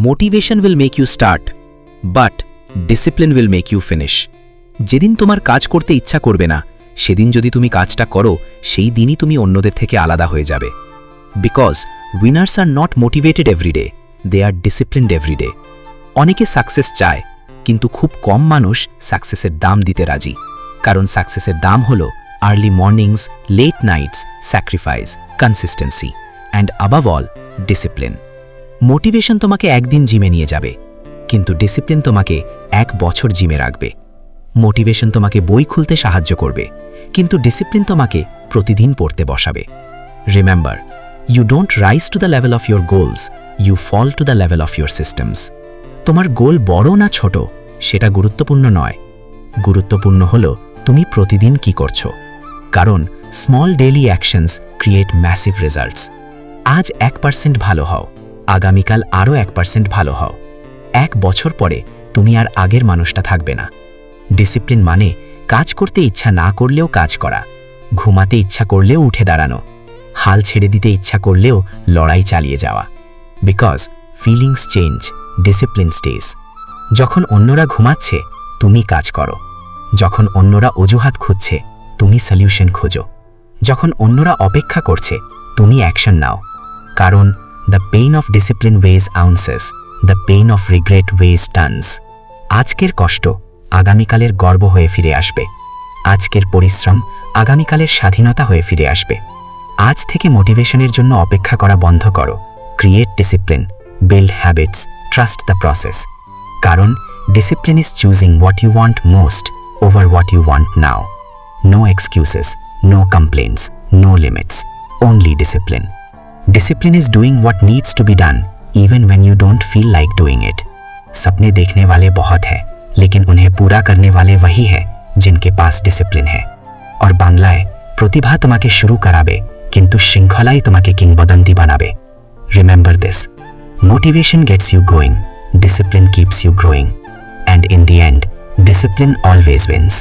Motivation will make you start, but discipline will make you finish. যেদিন তোমার কাজ করতে ইচ্ছা করবে না, সেদিন যদি তুমি কাজটা করো, সেই দিনই তুমি অন্যদের থেকে আলাদা হয়ে যাবে। Because winners are not motivated every day, they are disciplined every day. অনেকে সাকসেস চায়, কিন্তু খুব কম মানুষ সাকসেসের দাম দিতে রাজি। কারণ সাকসেসের দাম হল early mornings, late nights, sacrifice, consistency and above all discipline. Motivation তোমাকে একদিন জিমে নিয়ে যাবে, কিন্তু ডিসিপ্লিন তোমাকে 1 বছর জিমে রাখবে। মোটিভেশন তোমাকে বই খুলতে সাহায্য করবে, কিন্তু ডিসিপ্লিন তোমাকে প্রতিদিন পড়তে বসাবে। Remember, you don't rise to the level of your goals, you fall to the level of your systems. তোমার গোল বড় না ছোট সেটা গুরুত্বপূর্ণ নয়, গুরুত্বপূর্ণ হল তুমি প্রতিদিন কি করছো। কারণ small daily actions create massive results. আজ 1% ভালো হও, আগামীকাল আরও 1% ভালো হও। 1 বছর পরে তুমি আর আগের মানুষটা থাকবে না। ডিসিপ্লিন মানে কাজ করতে ইচ্ছা না করলেও কাজ করা, ঘুমাতে ইচ্ছা করলেও উঠে দাঁড়ানো, হাল ছেড়ে দিতে ইচ্ছা করলেও লড়াই চালিয়ে যাওয়া। Because feelings change, discipline stage. যখন অন্যরা ঘুমাচ্ছে, তুমি কাজ করো। যখন অন্যরা অজুহাত খুঁজছে, তুমি সলিউশন খোঁজো। যখন অন্যরা অপেক্ষা করছে, তুমি অ্যাকশন নাও। কারণ the pain of discipline weighs ounces, the pain of regret weighs tons. আজকের কষ্ট আগামীকালের গর্ব হয়ে ফিরে আসবে। আজকের পরিশ্রম আগামীকালের স্বাধীনতা হয়ে ফিরে আসবে। আজ থেকে মোটিভেশনের জন্য অপেক্ষা করা বন্ধ করো। Create discipline, build habits, trust the process. কারণ discipline is choosing what you want most over what you want now. No excuses, no complaints, no limits, only discipline. Discipline is doing what needs to be done even when you don't feel like doing it. सपने देखने वाले बहुत हैं, लेकिन उन्हें पूरा करने वाले वही है जिनके पास डिसिप्लिन है। और बांग्लाয় প্রতিভা তোমাকে শুরু করাবে, কিন্তু শৃঙ্খলাই তোমাকে কিংবদন্তি বানাবে। Remember this, motivation gets you going, discipline keeps you growing, and in the end, discipline always wins.